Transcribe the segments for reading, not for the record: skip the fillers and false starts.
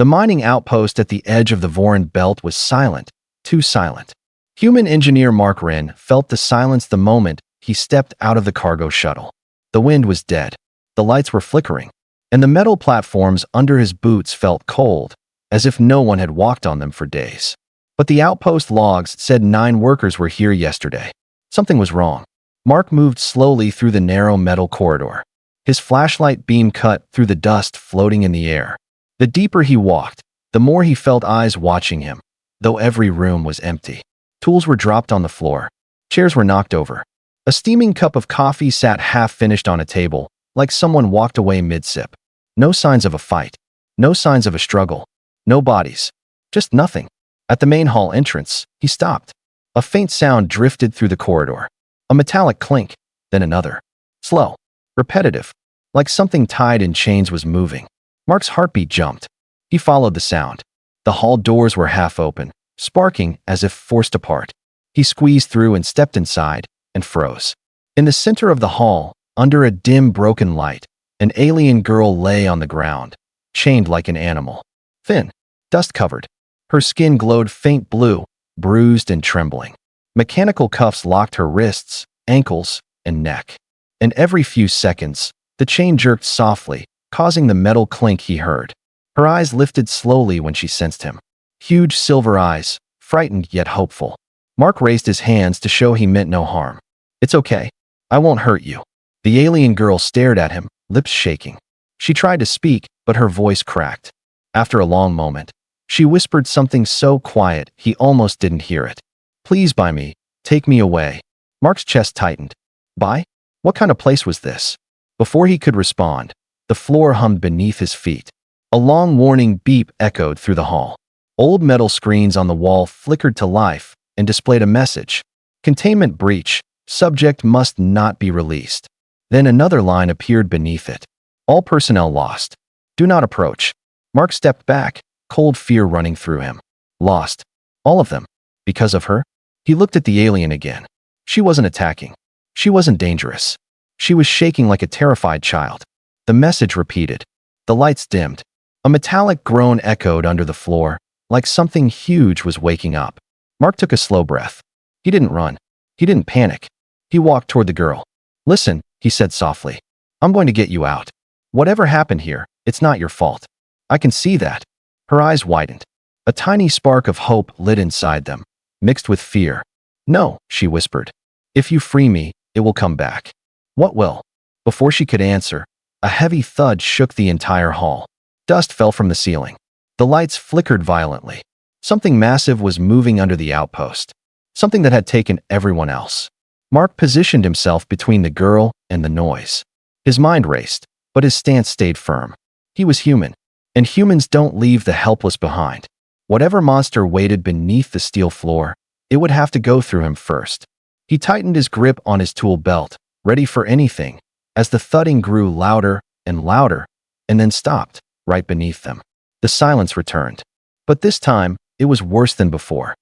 The mining outpost at the edge of the Voron belt was silent, too silent. Human engineer Mark Wren felt the silence the moment he stepped out of the cargo shuttle. The wind was dead. The lights were flickering, and the metal platforms under his boots felt cold, as if no one had walked on them for days. But the outpost logs said 9 workers were here yesterday. Something was wrong. Mark moved slowly through the narrow metal corridor. His flashlight beam cut through the dust floating in the air. The deeper he walked, the more he felt eyes watching him, though every room was empty. Tools were dropped on the floor. Chairs were knocked over. A steaming cup of coffee sat half-finished on a table, like someone walked away mid-sip. No signs of a fight. No signs of a struggle. No bodies. Just nothing. At the main hall entrance, he stopped. A faint sound drifted through the corridor. A metallic clink, then another. Slow. Repetitive. Like something tied in chains was moving. Mark's heartbeat jumped. He followed the sound. The hall doors were half open, sparking as if forced apart. He squeezed through and stepped inside, and froze. In the center of the hall, under a dim broken light, an alien girl lay on the ground, chained like an animal. Thin, dust-covered. Her skin glowed faint blue, bruised and trembling. Mechanical cuffs locked her wrists, ankles, and neck. And every few seconds, the chain jerked softly, causing the metal clink he heard. Her eyes lifted slowly when she sensed him. Huge silver eyes, frightened yet hopeful. Mark raised his hands to show he meant no harm. "It's okay. I won't hurt you." The alien girl stared at him, lips shaking. She tried to speak, but her voice cracked. After a long moment, she whispered something so quiet he almost didn't hear it. "Please buy me. Take me away." Mark's chest tightened. Buy? What kind of place was this? Before he could respond, the floor hummed beneath his feet. A long warning beep echoed through the hall. Old metal screens on the wall flickered to life and displayed a message. Containment breach. Subject must not be released. Then another line appeared beneath it. All personnel lost. Do not approach. Mark stepped back, cold fear running through him. Lost. All of them. Because of her? He looked at the alien again. She wasn't attacking. She wasn't dangerous. She was shaking like a terrified child. The message repeated. The lights dimmed. A metallic groan echoed under the floor, like something huge was waking up. Mark took a slow breath. He didn't run. He didn't panic. He walked toward the girl. "Listen," he said softly. "I'm going to get you out. Whatever happened here, it's not your fault. I can see that." Her eyes widened. A tiny spark of hope lit inside them, mixed with fear. "No," she whispered. "If you free me, it will come back." "What will?" Before she could answer, a heavy thud shook the entire hall. Dust fell from the ceiling. The lights flickered violently. Something massive was moving under the outpost. Something that had taken everyone else. Mark positioned himself between the girl and the noise. His mind raced, but his stance stayed firm. He was human, and humans don't leave the helpless behind. Whatever monster waited beneath the steel floor, it would have to go through him first. He tightened his grip on his tool belt, ready for anything, as the thudding grew louder and louder, and then stopped, right beneath them. The silence returned. But this time, it was worse than before.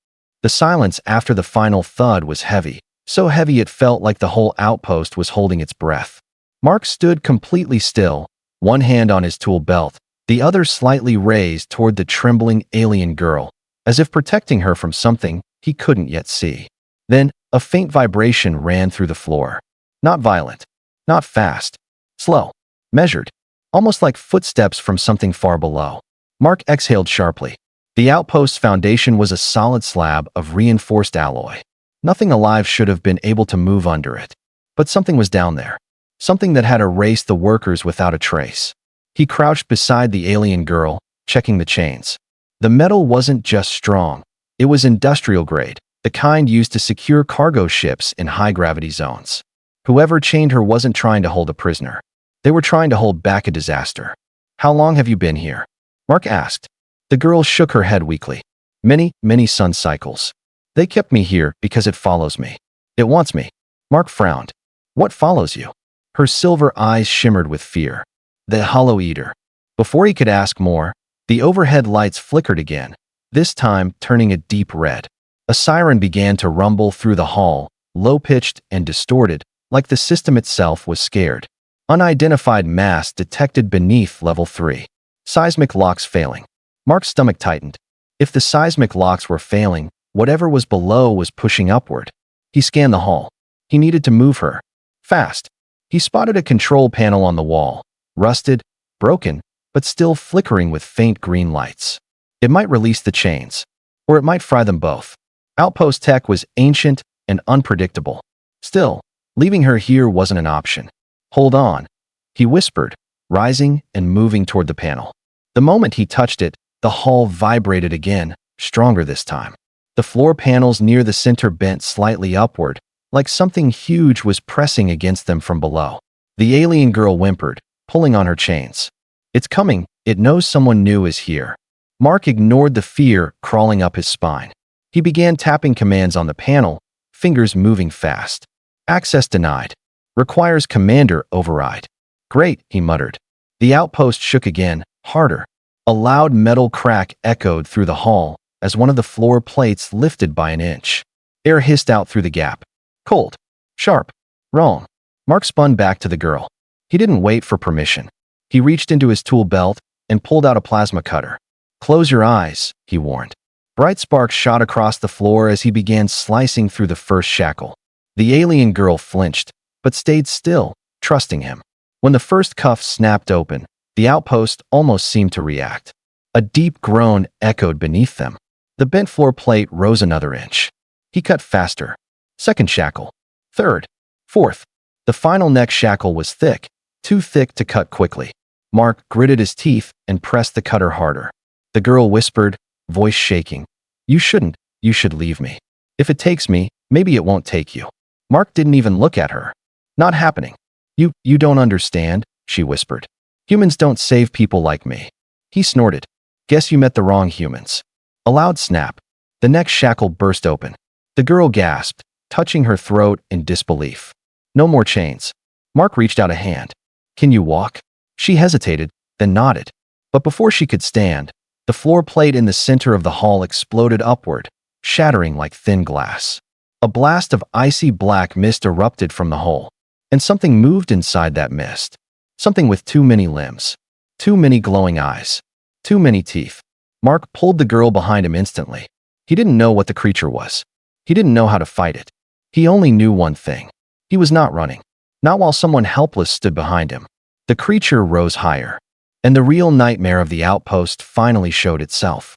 The silence after the final thud was heavy, so heavy it felt like the whole outpost was holding its breath. Mark stood completely still, one hand on his tool belt, the other slightly raised toward the trembling alien girl, as if protecting her from something he couldn't yet see. Then, a faint vibration ran through the floor. Not violent, not fast, slow, measured, almost like footsteps from something far below. Mark exhaled sharply. The outpost's foundation was a solid slab of reinforced alloy. Nothing alive should have been able to move under it. But something was down there. Something that had erased the workers without a trace. He crouched beside the alien girl, checking the chains. The metal wasn't just strong. It was industrial grade, the kind used to secure cargo ships in high-gravity zones. Whoever chained her wasn't trying to hold a prisoner. They were trying to hold back a disaster. "How long have you been here?" Mark asked. The girl shook her head weakly. "Many, many sun cycles. They kept me here because it follows me. It wants me." Mark frowned. "What follows you?" Her silver eyes shimmered with fear. "The Hollow Eater." Before he could ask more, the overhead lights flickered again, this time turning a deep red. A siren began to rumble through the hall, low-pitched and distorted, like the system itself was scared. Unidentified mass detected beneath level 3. Seismic locks failing. Mark's stomach tightened. If the seismic locks were failing, whatever was below was pushing upward. He scanned the hall. He needed to move her. Fast. He spotted a control panel on the wall. Rusted, broken, but still flickering with faint green lights. It might release the chains. Or it might fry them both. Outpost tech was ancient and unpredictable. Still, leaving her here wasn't an option. Hold on, he whispered, rising and moving toward the panel. The moment he touched it, the hall vibrated again, stronger this time. The floor panels near the center bent slightly upward, like something huge was pressing against them from below. The alien girl whimpered, pulling on her chains. It's coming, it knows someone new is here. Mark ignored the fear crawling up his spine. He began tapping commands on the panel, fingers moving fast. Access denied. Requires commander override. Great, he muttered. The outpost shook again, harder. A loud metal crack echoed through the hall as one of the floor plates lifted by an inch. Air hissed out through the gap. Cold. Sharp. Wrong. Mark spun back to the girl. He didn't wait for permission. He reached into his tool belt and pulled out a plasma cutter. Close your eyes, he warned. Bright sparks shot across the floor as he began slicing through the first shackle. The alien girl flinched, but stayed still, trusting him. When the first cuff snapped open, the outpost almost seemed to react. A deep groan echoed beneath them. The bent floor plate rose another inch. He cut faster. Second shackle. Third. Fourth. The final neck shackle was thick, too thick to cut quickly. Mark gritted his teeth and pressed the cutter harder. The girl whispered, voice shaking. You shouldn't, you should leave me. If it takes me, maybe it won't take you. Mark didn't even look at her. Not happening. You don't understand, she whispered. Humans don't save people like me. He snorted. Guess you met the wrong humans. A loud snap. The next shackle burst open. The girl gasped, touching her throat in disbelief. No more chains. Mark reached out a hand. Can you walk? She hesitated, then nodded. But before she could stand, the floor plate in the center of the hall exploded upward, shattering like thin glass. A blast of icy black mist erupted from the hole, and something moved inside that mist. Something with too many limbs, too many glowing eyes, too many teeth. Mark pulled the girl behind him instantly. He didn't know what the creature was. He didn't know how to fight it. He only knew one thing. He was not running. Not while someone helpless stood behind him. The creature rose higher, and the real nightmare of the outpost finally showed itself.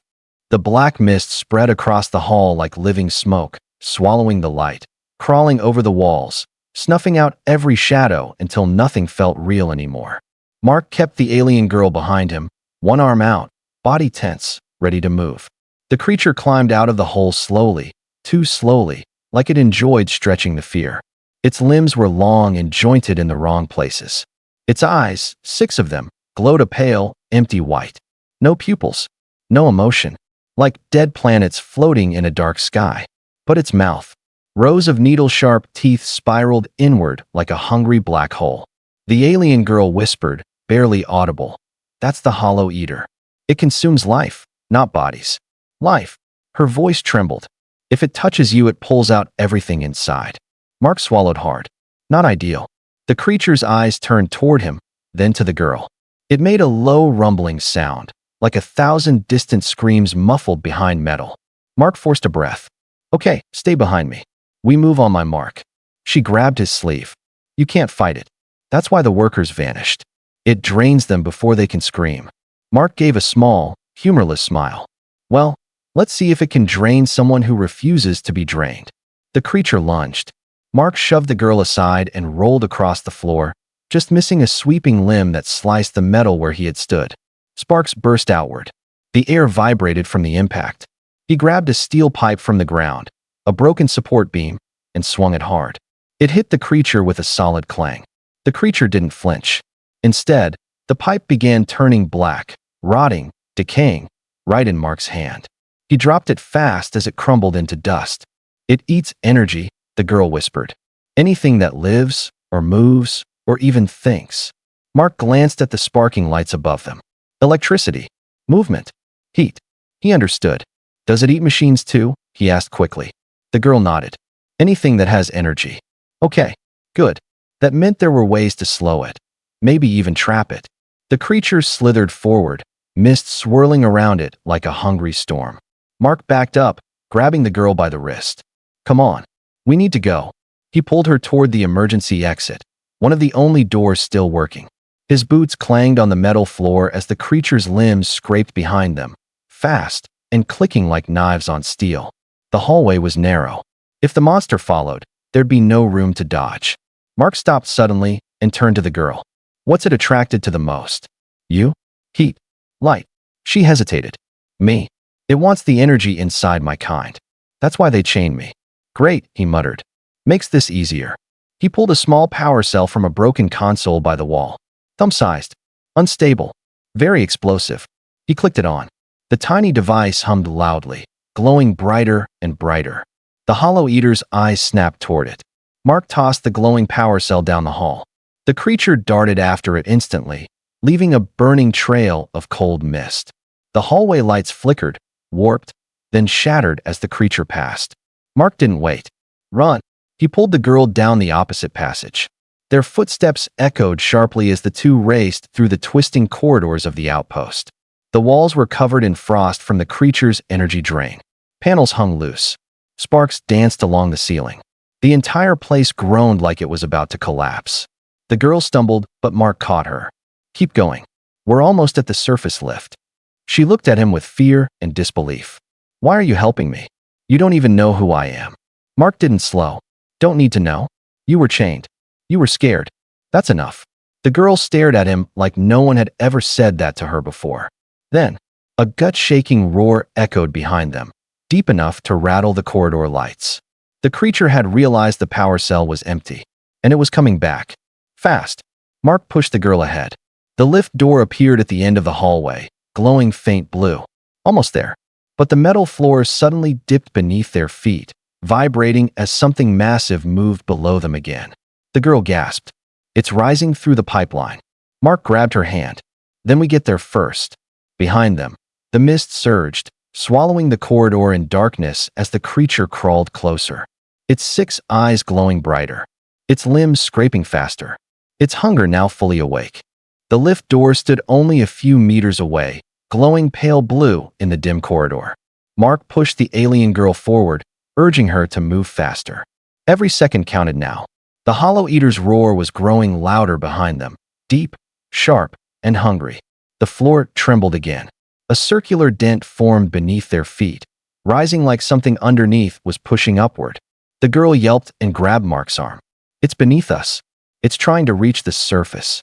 The black mist spread across the hall like living smoke, swallowing the light, crawling over the walls, snuffing out every shadow until nothing felt real anymore. Mark kept the alien girl behind him, one arm out, body tense, ready to move. The creature climbed out of the hole slowly, too slowly, like it enjoyed stretching the fear. Its limbs were long and jointed in the wrong places. Its eyes, 6 of them, glowed a pale, empty white. No pupils. No emotion. Like dead planets floating in a dark sky. But its mouth. Rows of needle-sharp teeth spiraled inward like a hungry black hole. The alien girl whispered, barely audible. That's the hollow eater. It consumes life, not bodies. Life. Her voice trembled. If it touches you, it pulls out everything inside. Mark swallowed hard. Not ideal. The creature's eyes turned toward him, then to the girl. It made a low rumbling sound, like 1,000 distant screams muffled behind metal. Mark forced a breath. Okay, stay behind me. We move on my mark. She grabbed his sleeve. You can't fight it. That's why the workers vanished. It drains them before they can scream. Mark gave a small, humorless smile. Well, let's see if it can drain someone who refuses to be drained. The creature lunged. Mark shoved the girl aside and rolled across the floor, just missing a sweeping limb that sliced the metal where he had stood. Sparks burst outward. The air vibrated from the impact. He grabbed a steel pipe from the ground, a broken support beam, and swung it hard. It hit the creature with a solid clang. The creature didn't flinch. Instead, the pipe began turning black, rotting, decaying, right in Mark's hand. He dropped it fast as it crumbled into dust. It eats energy, the girl whispered. Anything that lives, or moves, or even thinks. Mark glanced at the sparking lights above them. Electricity. Movement. Heat. He understood. Does it eat machines too? He asked quickly. The girl nodded. Anything that has energy. Okay. Good. That meant there were ways to slow it. Maybe even trap it. The creature slithered forward, mist swirling around it like a hungry storm. Mark backed up, grabbing the girl by the wrist. Come on. We need to go. He pulled her toward the emergency exit, one of the only doors still working. His boots clanged on the metal floor as the creature's limbs scraped behind them, fast and clicking like knives on steel. The hallway was narrow. If the monster followed, there'd be no room to dodge. Mark stopped suddenly and turned to the girl. What's it attracted to the most? You? Heat. Light. She hesitated. Me. It wants the energy inside my kind. That's why they chained me. Great, he muttered. Makes this easier. He pulled a small power cell from a broken console by the wall. Thumb-sized. Unstable. Very explosive. He clicked it on. The tiny device hummed loudly, glowing brighter and brighter. The Hollow Eater's eyes snapped toward it. Mark tossed the glowing power cell down the hall. The creature darted after it instantly, leaving a burning trail of cold mist. The hallway lights flickered, warped, then shattered as the creature passed. Mark didn't wait. Run! He pulled the girl down the opposite passage. Their footsteps echoed sharply as the two raced through the twisting corridors of the outpost. The walls were covered in frost from the creature's energy drain. Panels hung loose. Sparks danced along the ceiling. The entire place groaned like it was about to collapse. The girl stumbled, but Mark caught her. Keep going. We're almost at the surface lift. She looked at him with fear and disbelief. Why are you helping me? You don't even know who I am. Mark didn't slow. Don't need to know. You were chained. You were scared. That's enough. The girl stared at him like no one had ever said that to her before. Then, a gut-shaking roar echoed behind them, deep enough to rattle the corridor lights. The creature had realized the power cell was empty, and it was coming back. Fast. Mark pushed the girl ahead. The lift door appeared at the end of the hallway, glowing faint blue. Almost there. But the metal floor suddenly dipped beneath their feet, vibrating as something massive moved below them again. The girl gasped. It's rising through the pipeline. Mark grabbed her hand. Then we get there first. Behind them, the mist surged, swallowing the corridor in darkness as the creature crawled closer. Its 6 eyes glowing brighter. Its limbs scraping faster. Its hunger now fully awake. The lift door stood only a few meters away, glowing pale blue in the dim corridor. Mark pushed the alien girl forward, urging her to move faster. Every second counted now. The Hollow Eater's roar was growing louder behind them, deep, sharp, and hungry. The floor trembled again. A circular dent formed beneath their feet, rising like something underneath was pushing upward. The girl yelped and grabbed Mark's arm. It's beneath us. It's trying to reach the surface.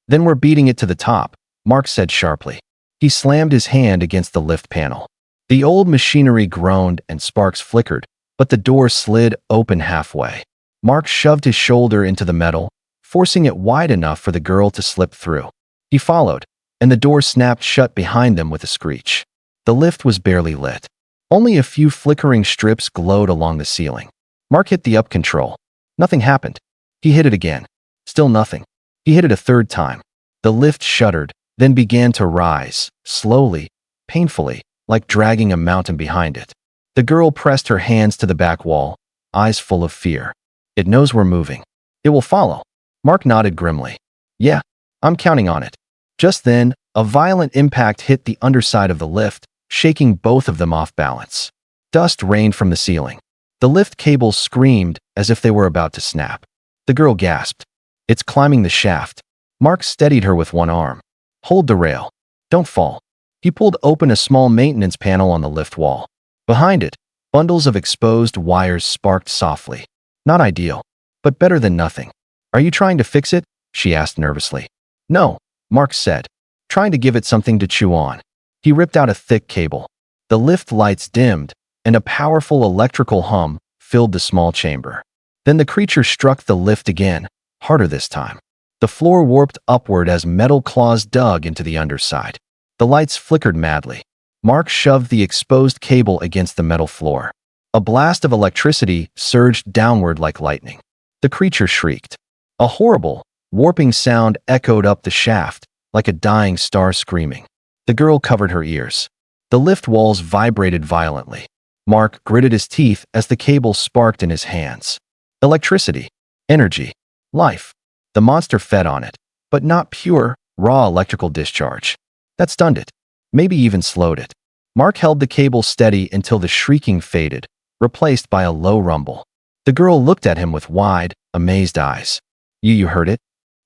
Then we're beating it to the top, Mark said sharply. He slammed his hand against the lift panel. The old machinery groaned and sparks flickered, but the door slid open halfway. Mark shoved his shoulder into the metal, forcing it wide enough for the girl to slip through. He followed, and the door snapped shut behind them with a screech. The lift was barely lit. Only a few flickering strips glowed along the ceiling. Mark hit the up control. Nothing happened. He hit it again. Still nothing. He hit it a third time. The lift shuddered, then began to rise, slowly, painfully, like dragging a mountain behind it. The girl pressed her hands to the back wall, eyes full of fear. It knows we're moving. It will follow. Mark nodded grimly. Yeah, I'm counting on it. Just then, a violent impact hit the underside of the lift, shaking both of them off balance. Dust rained from the ceiling. The lift cables screamed as if they were about to snap. The girl gasped. It's climbing the shaft. Mark steadied her with one arm. Hold the rail. Don't fall. He pulled open a small maintenance panel on the lift wall. Behind it, bundles of exposed wires sparked softly. Not ideal, but better than nothing. Are you trying to fix it? She asked nervously. No, Mark said, trying to give it something to chew on. He ripped out a thick cable. The lift lights dimmed, and a powerful electrical hum filled the small chamber. Then the creature struck the lift again, harder this time. The floor warped upward as metal claws dug into the underside. The lights flickered madly. Mark shoved the exposed cable against the metal floor. A blast of electricity surged downward like lightning. The creature shrieked. A horrible, warping sound echoed up the shaft, like a dying star screaming. The girl covered her ears. The lift walls vibrated violently. Mark gritted his teeth as the cable sparked in his hands. Electricity. Energy. Life. The monster fed on it, but not pure, raw electrical discharge. That stunned it. maybe even slowed it. Mark held the cable steady until the shrieking faded, replaced by a low rumble. The girl looked at him with wide, amazed eyes. You heard it?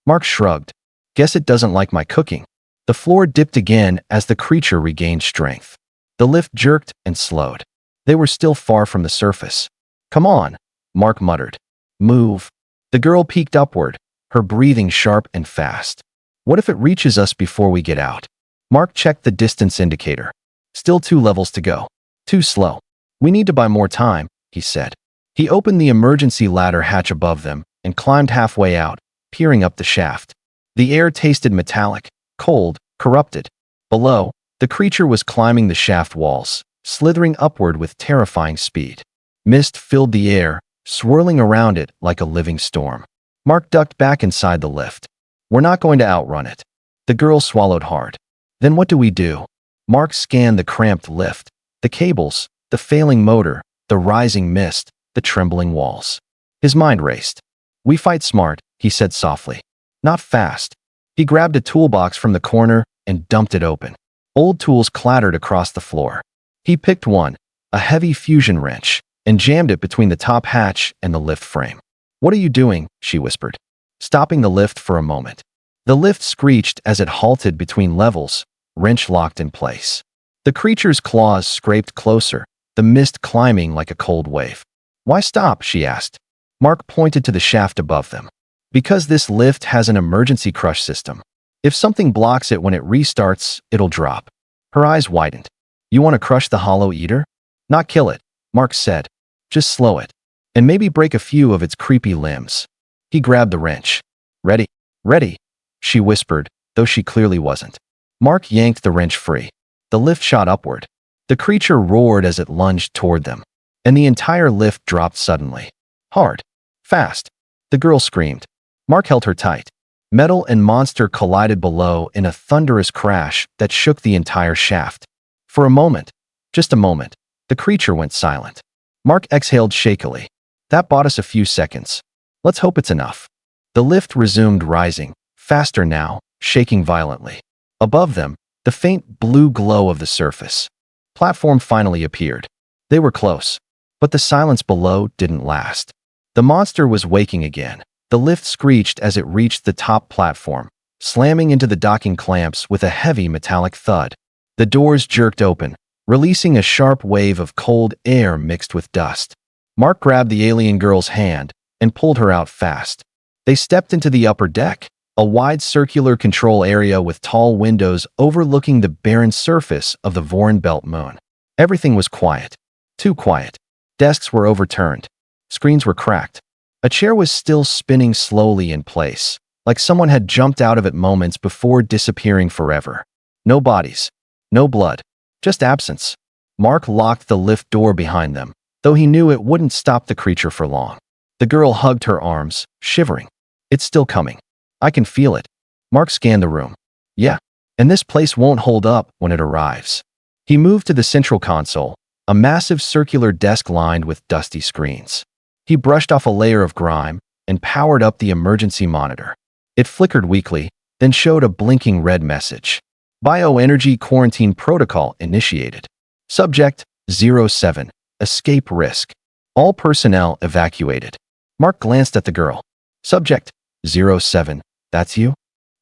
Mark shrugged. Guess it doesn't like my cooking. The floor dipped again as the creature regained strength. The lift jerked and slowed. They were still far from the surface. Come on, Mark muttered. Move. The girl peeked upward, her breathing sharp and fast. What if it reaches us before we get out? Mark checked the distance indicator. Still 2 levels to go. Too slow. We need to buy more time, he said. He opened the emergency ladder hatch above them and climbed halfway out, peering up the shaft. The air tasted metallic, cold, corrupted. Below, the creature was climbing the shaft walls, slithering upward with terrifying speed. Mist filled the air, swirling around it like a living storm. Mark ducked back inside the lift. We're not going to outrun it. The girl swallowed hard. Then what do we do? Mark scanned the cramped lift, the cables, the failing motor, the rising mist, the trembling walls. His mind raced. We fight smart, he said softly. Not fast. He grabbed a toolbox from the corner and dumped it open. Old tools clattered across the floor. He picked one, a heavy fusion wrench, and jammed it between the top hatch and the lift frame. What are you doing? She whispered, stopping the lift for a moment. The lift screeched as it halted between levels, wrench locked in place. The creature's claws scraped closer, the mist climbing like a cold wave. Why stop? She asked. Mark pointed to the shaft above them. Because this lift has an emergency crush system. If something blocks it when it restarts, it'll drop. Her eyes widened. You want to crush the Hollow Eater? Not kill it, Mark said. Just slow it. And maybe break a few of its creepy limbs. He grabbed the wrench. Ready? Ready, she whispered, though she clearly wasn't. Mark yanked the wrench free. The lift shot upward. The creature roared as it lunged toward them. And the entire lift dropped suddenly. Hard. Fast. The girl screamed. Mark held her tight. Metal and monster collided below in a thunderous crash that shook the entire shaft. For a moment, just a moment, the creature went silent. Mark exhaled shakily. That bought us a few seconds. Let's hope it's enough. The lift resumed rising, faster now, shaking violently. Above them, the faint blue glow of the surface. Platform finally appeared. They were close, but the silence below didn't last. The monster was waking again. The lift screeched as it reached the top platform, slamming into the docking clamps with a heavy metallic thud. The doors jerked open, releasing a sharp wave of cold air mixed with dust. Mark grabbed the alien girl's hand and pulled her out fast. They stepped into the upper deck, a wide circular control area with tall windows overlooking the barren surface of the Voron Belt moon. Everything was quiet. Too quiet. Desks were overturned. Screens were cracked. A chair was still spinning slowly in place, like someone had jumped out of it moments before disappearing forever. No bodies. No blood. Just absence. Mark locked the lift door behind them, though he knew it wouldn't stop the creature for long. The girl hugged her arms, shivering. It's still coming. I can feel it. Mark scanned the room. Yeah, and this place won't hold up when it arrives. He moved to the central console, a massive circular desk lined with dusty screens. He brushed off a layer of grime and powered up the emergency monitor. It flickered weakly, then showed a blinking red message. Bioenergy quarantine protocol initiated. Subject 07. Escape risk. All personnel evacuated. Mark glanced at the girl. Subject 07. That's you?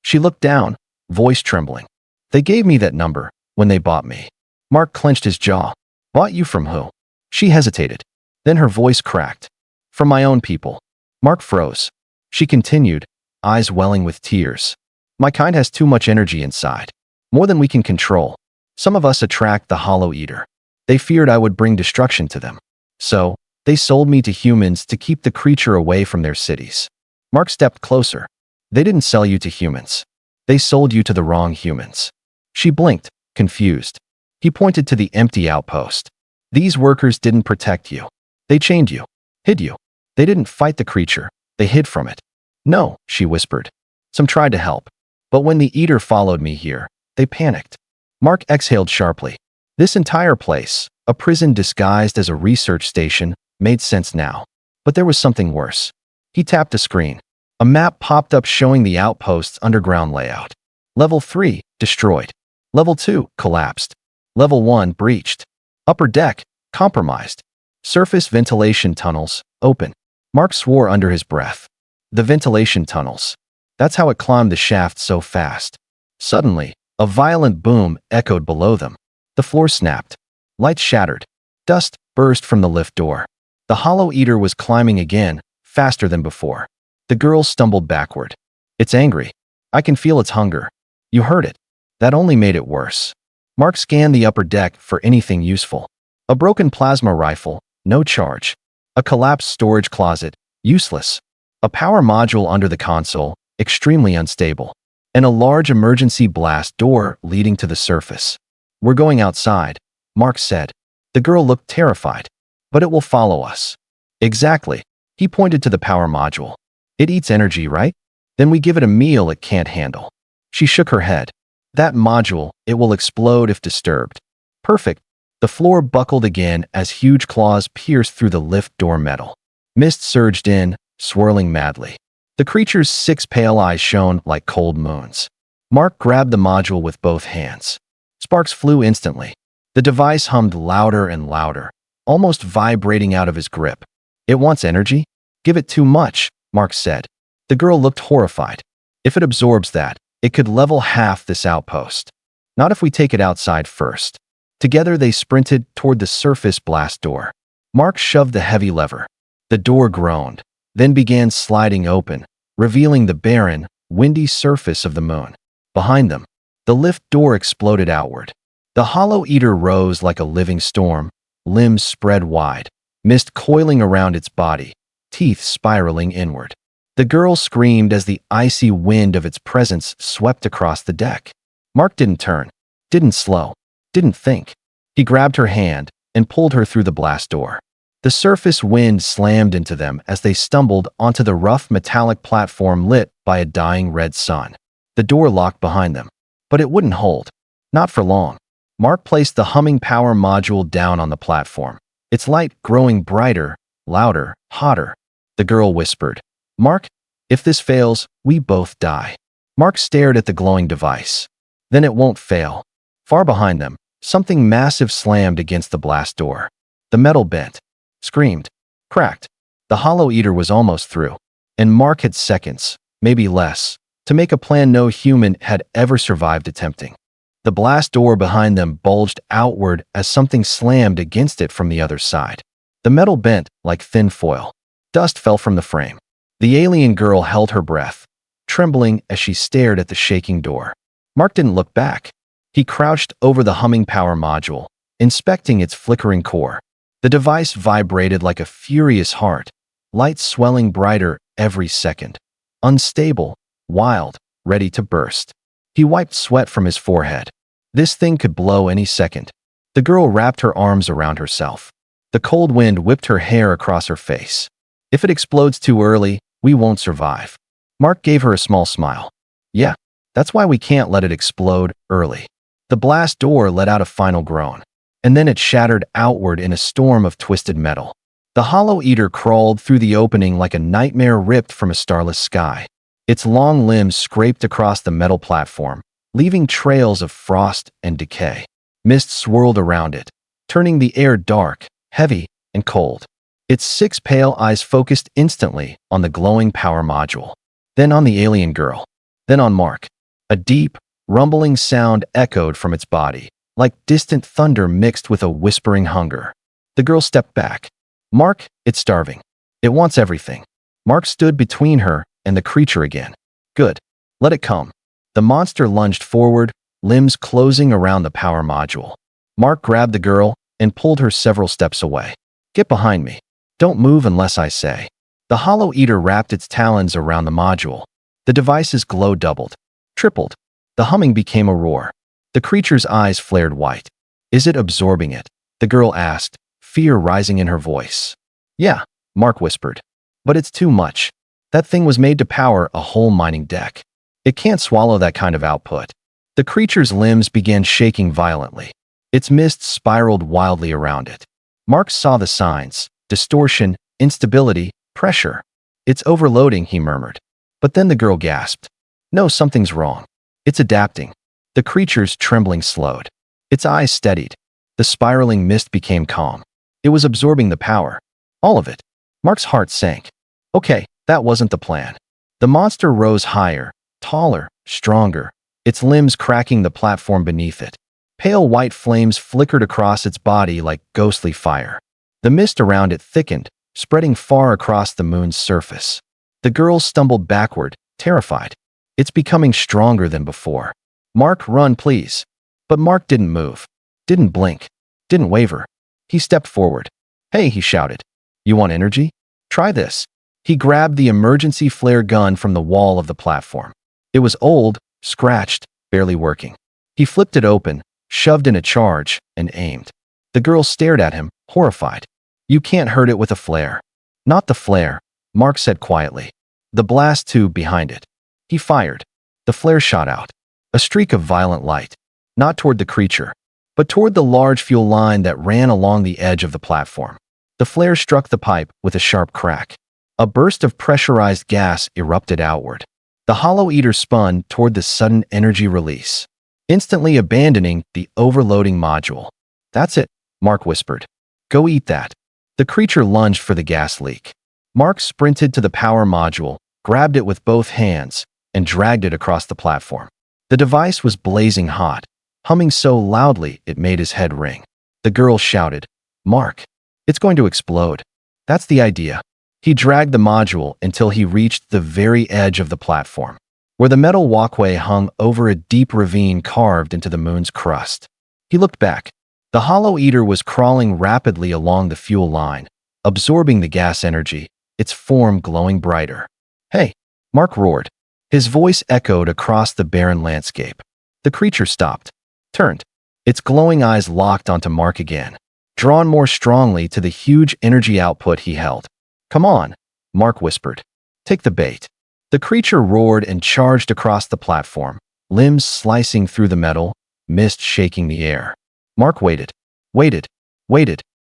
She looked down, voice trembling. They gave me that number when they bought me. Mark clenched his jaw. Bought you from who? She hesitated. Then her voice cracked. From my own people. Mark froze. She continued, eyes welling with tears. My kind has too much energy inside. More than we can control. Some of us attract the Hollow Eater. They feared I would bring destruction to them. So, they sold me to humans to keep the creature away from their cities. Mark stepped closer. They didn't sell you to humans. They sold you to the wrong humans. She blinked, confused. He pointed to the empty outpost. These workers didn't protect you. They chained you. Hid you. They didn't fight the creature. They hid from it. No, she whispered. Some tried to help. But when the Eater followed me here, they panicked. Mark exhaled sharply. This entire place, a prison disguised as a research station, made sense now. But there was something worse. He tapped a screen. A map popped up showing the outpost's underground layout. Level 3, destroyed. Level 2, collapsed. Level 1, breached. Upper deck, compromised. Surface ventilation tunnels, open. Mark swore under his breath. The ventilation tunnels. That's how it climbed the shaft so fast. Suddenly, a violent boom echoed below them. The floor snapped. Lights shattered. Dust burst from the lift door. The Hollow Eater was climbing again, faster than before. The girl stumbled backward. It's angry. I can feel its hunger. You heard it. That only made it worse. Mark scanned the upper deck for anything useful. A broken plasma rifle, no charge. A collapsed storage closet, useless. A power module under the console, extremely unstable. And a large emergency blast door leading to the surface. We're going outside, Mark said. The girl looked terrified. But it will follow us. Exactly. He pointed to the power module. It eats energy, right? Then we give it a meal it can't handle. She shook her head. That module, it will explode if disturbed. Perfect. The floor buckled again as huge claws pierced through the lift door metal. Mist surged in, swirling madly. The creature's 6 pale eyes shone like cold moons. Mark grabbed the module with both hands. Sparks flew instantly. The device hummed louder and louder, almost vibrating out of his grip. It wants energy? Give it too much, Mark said. The girl looked horrified. If it absorbs that, it could level half this outpost. Not if we take it outside first. Together they sprinted toward the surface blast door. Mark shoved the heavy lever. The door groaned, then began sliding open, revealing the barren, windy surface of the moon. Behind them, the lift door exploded outward. The Hollow Eater rose like a living storm, limbs spread wide, mist coiling around its body, teeth spiraling inward. The girl screamed as the icy wind of its presence swept across the deck. Mark didn't turn, didn't slow, didn't think. He grabbed her hand and pulled her through the blast door. The surface wind slammed into them as they stumbled onto the rough metallic platform lit by a dying red sun. The door locked behind them, but it wouldn't hold. Not for long. Mark placed the humming power module down on the platform, its light growing brighter, louder, hotter. The girl whispered, Mark, if this fails, we both die. Mark stared at the glowing device. Then it won't fail. Far behind them, something massive slammed against the blast door. The metal bent, screamed, cracked. The Hollow Eater was almost through, and Mark had seconds, maybe less, to make a plan no human had ever survived attempting. The blast door behind them bulged outward as something slammed against it from the other side. The metal bent like thin foil. Dust fell from the frame. The alien girl held her breath, trembling as she stared at the shaking door. Mark didn't look back. He crouched over the humming power module, inspecting its flickering core. The device vibrated like a furious heart, lights swelling brighter every second. Unstable, wild, ready to burst. He wiped sweat from his forehead. This thing could blow any second. The girl wrapped her arms around herself. The cold wind whipped her hair across her face. If it explodes too early, we won't survive. Mark gave her a small smile. Yeah, that's why we can't let it explode early. The blast door let out a final groan, and then it shattered outward in a storm of twisted metal. The Hollow Eater crawled through the opening like a nightmare ripped from a starless sky. Its long limbs scraped across the metal platform, leaving trails of frost and decay. Mist swirled around it, turning the air dark, heavy, and cold. Its 6 pale eyes focused instantly on the glowing power module, then on the alien girl, then on Mark. A deep, rumbling sound echoed from its body, like distant thunder mixed with a whispering hunger. The girl stepped back. Mark, it's starving. It wants everything. Mark stood between her and the creature again. Good. Let it come. The monster lunged forward, limbs closing around the power module. Mark grabbed the girl and pulled her several steps away. Get behind me. Don't move unless I say. The Hollow Eater wrapped its talons around the module. The device's glow doubled, tripled. The humming became a roar. The creature's eyes flared white. Is it absorbing it? The girl asked, fear rising in her voice. Yeah, Mark whispered. But it's too much. That thing was made to power a whole mining deck. It can't swallow that kind of output. The creature's limbs began shaking violently. Its mist spiraled wildly around it. Mark saw the signs. Distortion, instability, pressure. It's overloading, he murmured. But then the girl gasped. No, something's wrong. It's adapting. The creature's trembling slowed. Its eyes steadied. The spiraling mist became calm. It was absorbing the power. All of it. Mark's heart sank. Okay, that wasn't the plan. The monster rose higher, taller, stronger, its limbs cracking the platform beneath it. Pale white flames flickered across its body like ghostly fire. The mist around it thickened, spreading far across the moon's surface. The girl stumbled backward, terrified. It's becoming stronger than before. Mark, run, please. But Mark didn't move, didn't blink, didn't waver. He stepped forward. Hey, he shouted. You want energy? Try this. He grabbed the emergency flare gun from the wall of the platform. It was old, scratched, barely working. He flipped it open, shoved in a charge, and aimed. The girl stared at him, horrified. You can't hurt it with a flare. Not the flare, Mark said quietly. The blast tube behind it. He fired. The flare shot out. A streak of violent light. Not toward the creature, but toward the large fuel line that ran along the edge of the platform. The flare struck the pipe with a sharp crack. A burst of pressurized gas erupted outward. The Hollow Eater spun toward the sudden energy release, instantly abandoning the overloading module. That's it, Mark whispered. Go eat that. The creature lunged for the gas leak. Mark sprinted to the power module, grabbed it with both hands, and dragged it across the platform. The device was blazing hot, humming so loudly it made his head ring. The girl shouted, Mark, it's going to explode. That's the idea. He dragged the module until he reached the very edge of the platform, where the metal walkway hung over a deep ravine carved into the moon's crust. He looked back. The Hollow Eater was crawling rapidly along the fuel line, absorbing the gas energy, its form glowing brighter. Hey, Mark roared. His voice echoed across the barren landscape. The creature stopped, turned. Its glowing eyes locked onto Mark again, drawn more strongly to the huge energy output he held. Come on, Mark whispered. Take the bait. The creature roared and charged across the platform, limbs slicing through the metal, mist shaking the air. Mark waited, waited,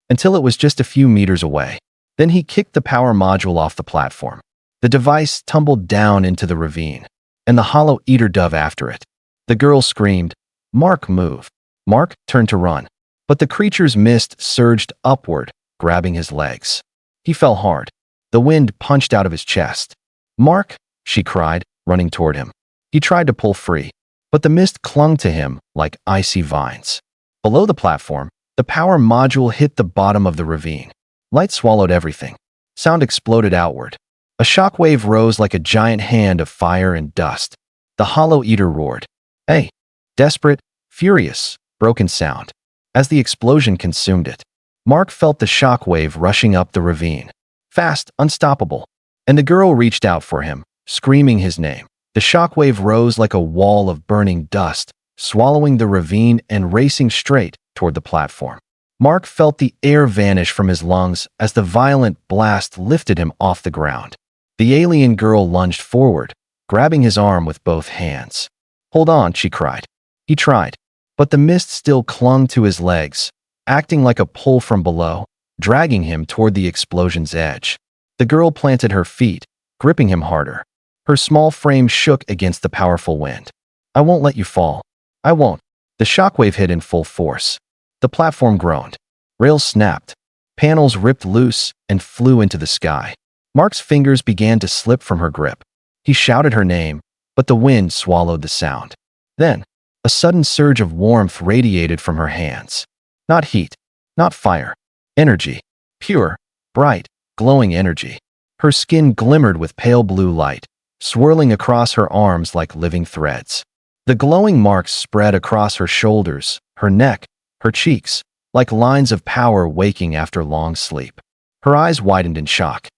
until it was just a few meters away. Then he kicked the power module off the platform. The device tumbled down into the ravine, and the Hollow Eater dove after it. The girl screamed, Mark, move. Mark turned to run, but the creature's mist surged upward, grabbing his legs. He fell hard. The wind punched out of his chest. Mark, she cried, running toward him. He tried to pull free, but the mist clung to him like icy vines. Below the platform, the power module hit the bottom of the ravine. Light swallowed everything. Sound exploded outward. A shockwave rose like a giant hand of fire and dust. The Hollow Eater roared. Hey! Desperate, furious, broken sound. As the explosion consumed it, Mark felt the shockwave rushing up the ravine. Fast, unstoppable. And the girl reached out for him, screaming his name. The shockwave rose like a wall of burning dust, swallowing the ravine and racing straight toward the platform. Mark felt the air vanish from his lungs as the violent blast lifted him off the ground. The alien girl lunged forward, grabbing his arm with both hands. Hold on, she cried. He tried, but the mist still clung to his legs, acting like a pull from below, dragging him toward the explosion's edge. The girl planted her feet, gripping him harder. Her small frame shook against the powerful wind. I won't let you fall. I won't. The shockwave hit in full force. The platform groaned. Rails snapped. Panels ripped loose and flew into the sky. Mark's fingers began to slip from her grip. He shouted her name, but the wind swallowed the sound. Then, a sudden surge of warmth radiated from her hands. Not heat, not fire. Energy. Pure, bright, glowing energy. Her skin glimmered with pale blue light, swirling across her arms like living threads. The glowing marks spread across her shoulders, her neck, her cheeks, like lines of power waking after long sleep. Her eyes widened in shock.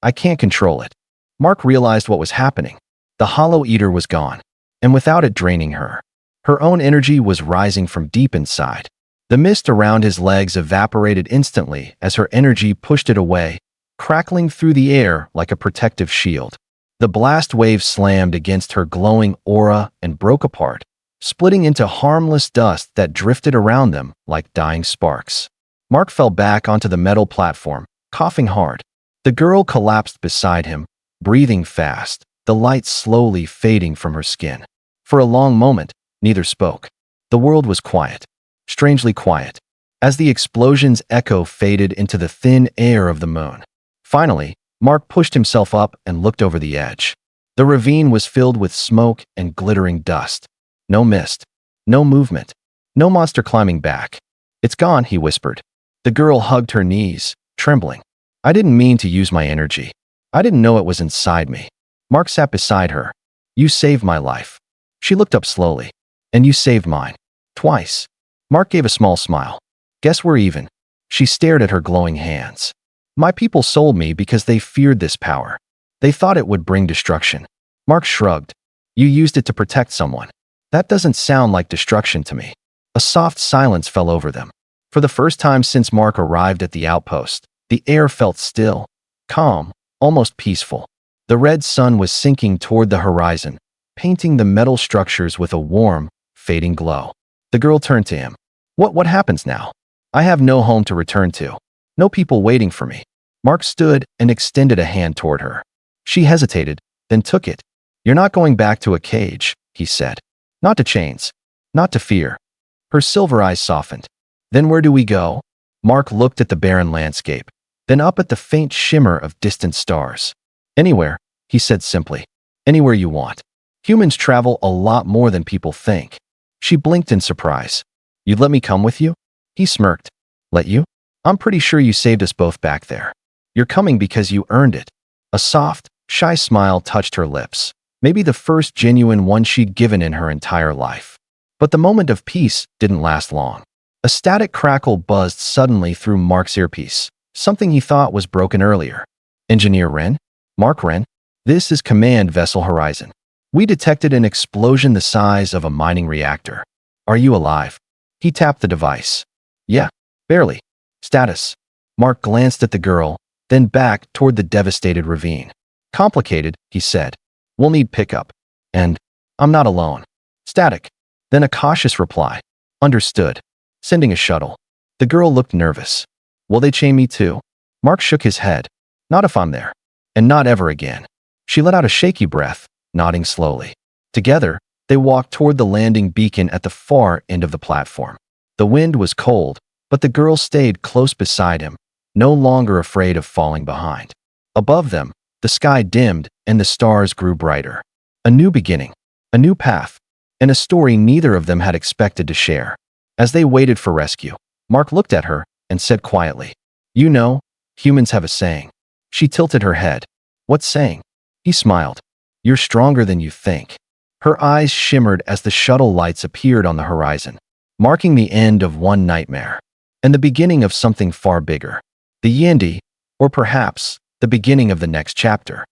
I can't control it. Mark realized what was happening. The Hollow Eater was gone, and without it draining her, her own energy was rising from deep inside. The mist around his legs evaporated instantly as her energy pushed it away, crackling through the air like a protective shield. The blast wave slammed against her glowing aura and broke apart, splitting into harmless dust that drifted around them like dying sparks. Mark fell back onto the metal platform, coughing hard. The girl collapsed beside him, breathing fast, the light slowly fading from her skin. For a long moment, Neither spoke. The world was quiet. Strangely quiet. As the explosion's echo faded into the thin air of the moon. Finally, Mark pushed himself up and looked over the edge. The ravine was filled with smoke and glittering dust. No mist. No movement. No monster climbing back. "It's gone," he whispered. The girl hugged her knees, trembling. "I didn't mean to use my energy. I didn't know it was inside me." Mark sat beside her. "You saved my life." She looked up slowly. "And you saved mine. Twice." Mark gave a small smile. "Guess we're even." She stared at her glowing hands. "My people sold me because they feared this power. They thought it would bring destruction." Mark shrugged. "You used it to protect someone." "That doesn't sound like destruction to me." A soft silence fell over them. For the first time since Mark arrived at the outpost, the air felt still, calm, almost peaceful. The red sun was sinking toward the horizon, painting the metal structures with a warm, fading glow. The girl turned to him. What happens now? I have no home to return to. No people waiting for me." Mark stood and extended a hand toward her. She hesitated, then took it. "You're not going back to a cage," he said. "Not to chains. Not to fear." Her silver eyes softened. "Then where do we go?" Mark looked at the barren landscape, then up at the faint shimmer of distant stars. "Anywhere," he said simply. "Anywhere you want. Humans travel a lot more than people think." She blinked in surprise. "You'd let me come with you?" He smirked. "Let you? I'm pretty sure you saved us both back there. You're coming because you earned it." A soft, shy smile touched her lips, maybe the first genuine one she'd given in her entire life. But the moment of peace didn't last long. A static crackle buzzed suddenly through Mark's earpiece, something he thought was broken earlier. "Engineer Wren? Mark Wren? This is Command Vessel Horizon. We detected an explosion the size of a mining reactor. Are you alive?" He tapped the device. "Yeah, barely. Status?" Mark glanced at the girl, then back toward the devastated ravine. "Complicated," he said. "We'll need pickup. And I'm not alone." "Static." Then a cautious reply. "Understood. Sending a shuttle." The girl looked nervous. "Will they chain me too?" Mark shook his head. "Not if I'm there. And not ever again." She let out a shaky breath, nodding slowly. Together, they walked toward the landing beacon at the far end of the platform. The wind was cold, but the girl stayed close beside him, no longer afraid of falling behind. Above them, the sky dimmed and the stars grew brighter. A new beginning, a new path, and a story neither of them had expected to share. As they waited for rescue, Mark looked at her and said quietly, "You know, humans have a saying." She tilted her head. "What saying?" He smiled. "You're stronger than you think." Her eyes shimmered as the shuttle lights appeared on the horizon, marking the end of one nightmare and the beginning of something far bigger. The Yandi, or perhaps the beginning of the next chapter.